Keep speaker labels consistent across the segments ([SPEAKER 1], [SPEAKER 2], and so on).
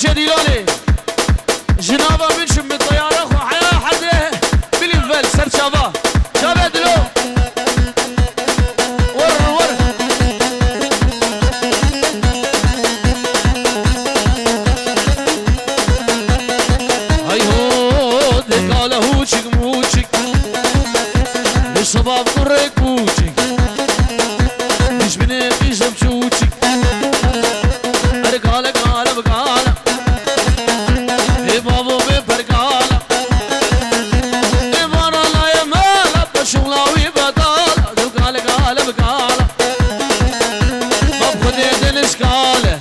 [SPEAKER 1] شديلاني جنابه بنشم بالطياره خو حياه حدا بالانفل سر شابه شابه دلو ور هاي هو دقاله هوشك موشك للشباب قريك موشك مش بنقي شمشوشك ارقاله قاله بقاله اي بابو ببرقاله اي بارا لا يا ماله بشغلاوي بداله دقاله قاله بقاله باب خديت الاشكاله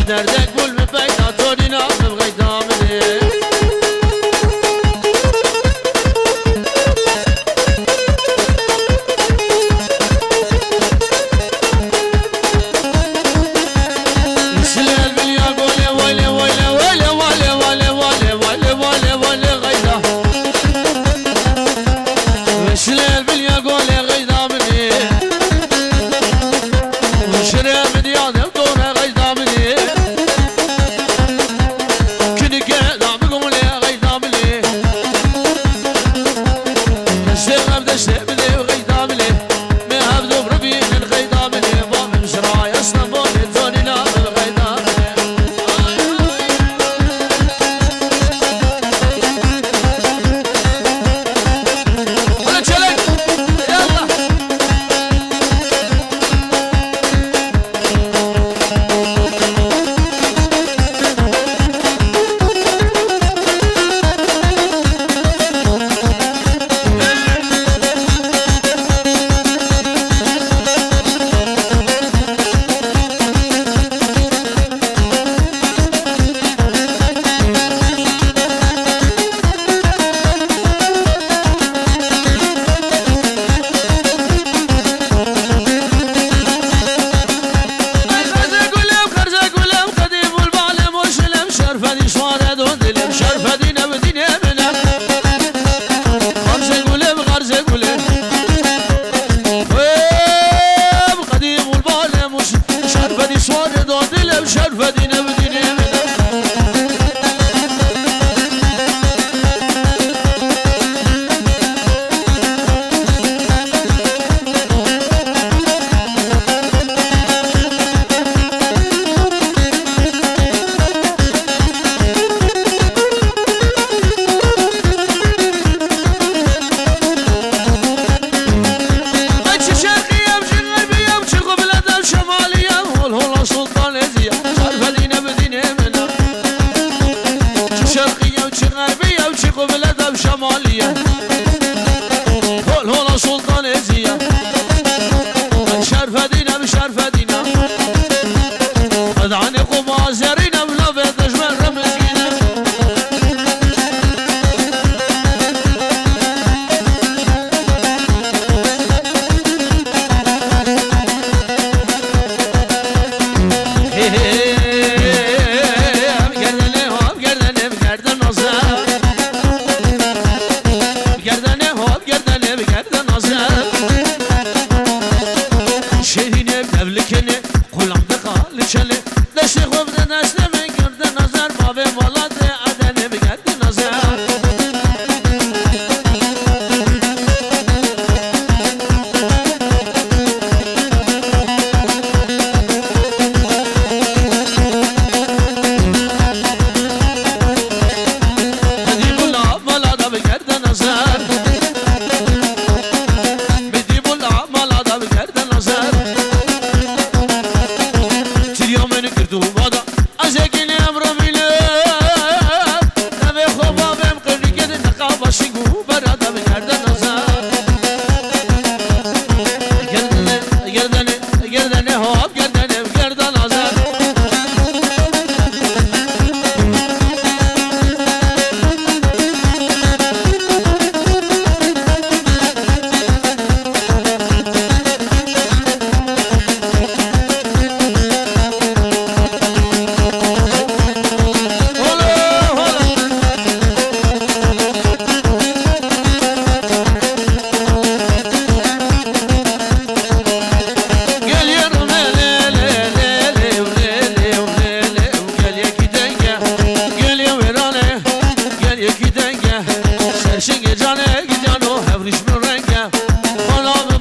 [SPEAKER 1] Nerede gül mü beyda torina mı gayda mı ne? İşler bilya gole vale vale vale vale vale vale vale vale vale gayda. İşler bilya gole gayda mı ne? Şuraya mı diyadım doğru gayda mı ne?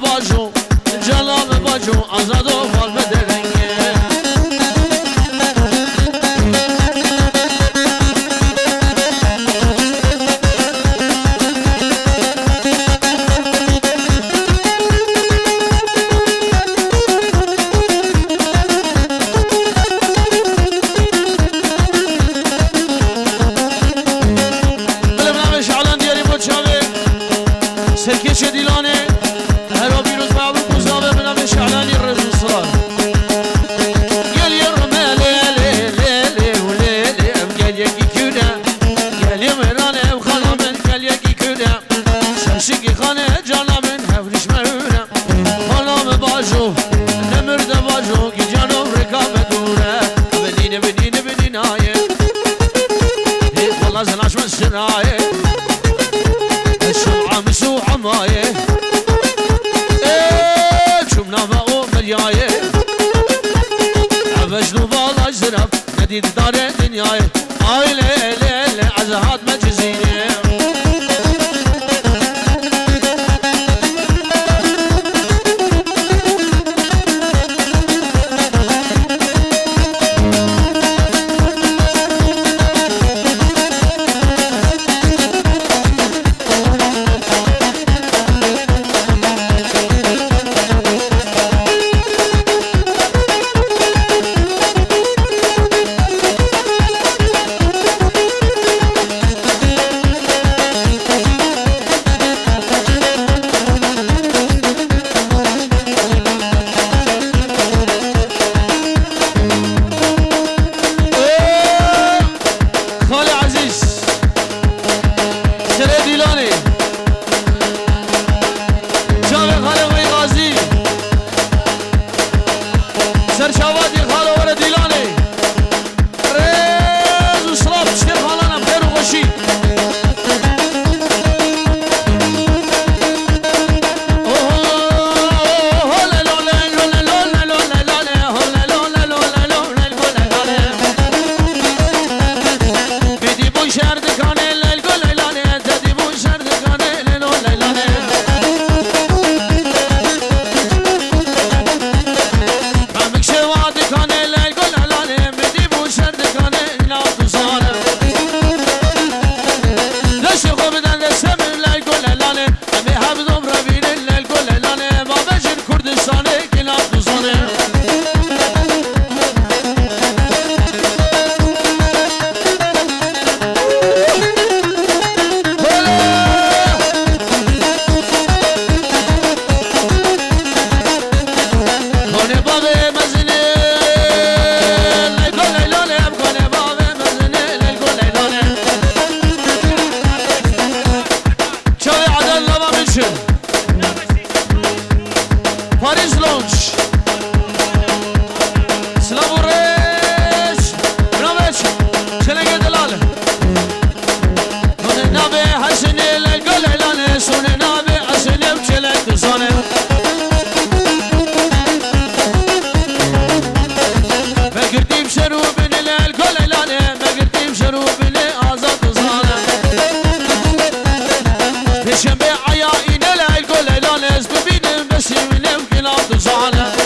[SPEAKER 1] باجو جلاب باجو آزاد و فال بدرنگه سرکش دیلانه هرا بیروز بابو بوزاوه بنام شعلانی رزو صلاح گل یرمه لیلی لیلی و لیلی گل یکی کنه گل یمرانه و خانمن گل یکی کنه سرشکی خانه جانمن هفرش مرونه خانم باجو نمرده باجو کی جانم رکابه دوره بدینه بدینه بدینه آیه والله زناش من سنایه مسو عمايه شمنا ما مريايه عبشنو بالله زرب نديد دار دنيايه اي لي لي لي عزهات مجزينه
[SPEAKER 2] شنبه عيائي نلا القول لانس ببين بس من يمكن أطزانه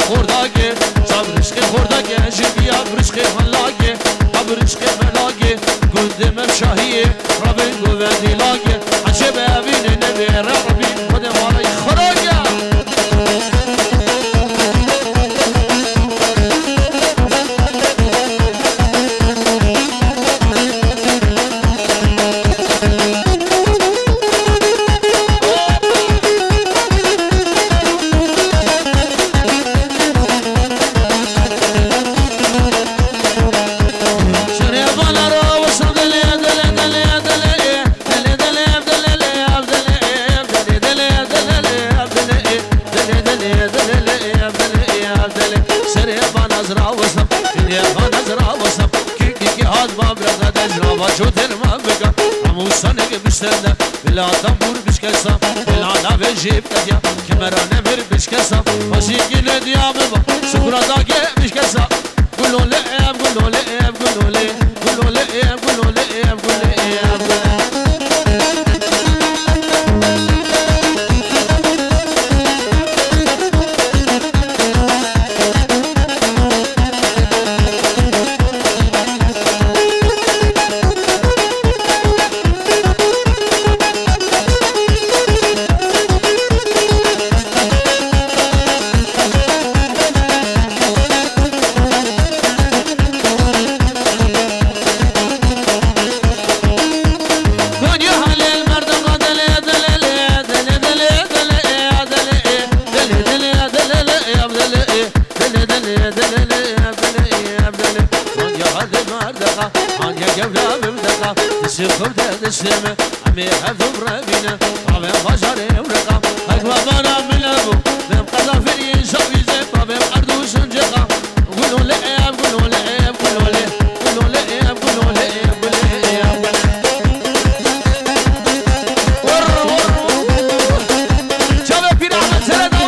[SPEAKER 1] خورداگه صبر عشق خورداگه جبیا برشق ملاگه قبر عشق ملاگه گنده مشاهیه ربین گوندی لاگه عجب اوین نبی ربی خود مالای خراگه شوتر ما بقى عموسانه بشتنده بلا دمبور بشكسا بلا نافي جيب تديا كمرانا بير بشكسا ماشي قيل ديابا سكرا داكي بشكسا قولوا لئيب قولوا لئيب قولوا لئيب قولوا لئيب قولوا لئيب قولوا لئيب السماء عمي حفظ برابينا عمي بشري ورقة أكبر بنا من أبو بهم قذافري شوي زي بهم أردو سنجقة قولوا لئيب قولوا لئيب قولوا لئيب قولوا لئيب قولوا لئيب قولوا لئيب ور ور شباب في رحمة سنة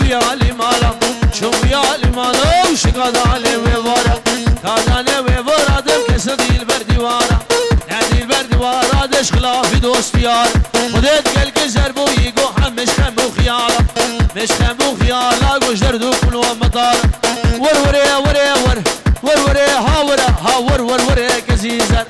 [SPEAKER 1] ويا لمالا شو ويا لمالا وشقاد علي ويفارا كاداني ويفارا دم كسدي البردوارا نادي البردوارا دش خلافي دوستيار خدت قلق زربو يقو حمش خمو خيالا مش خمو خيالا قوش دردو كلو مطار ور وري وري ور ور وري هاورا هاور ور وري كزيزر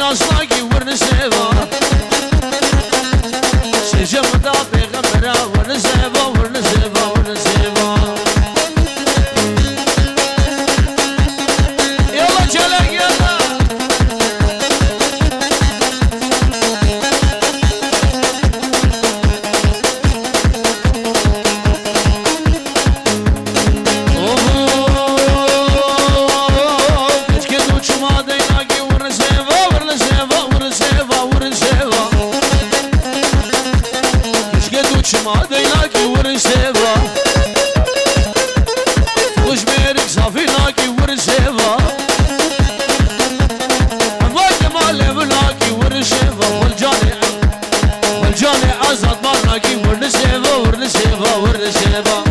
[SPEAKER 1] aslanki vurnu seva Secamda peygambera vurnu seva vurnu seva vurnu seva Yalla çelek yalla ما دیلاکی ور سوا خوش میرک صافی لاکی ور سوا وای مال لاکی ور سوا والجان آزاد مال لاکی ور سوا ور سوا ور سوا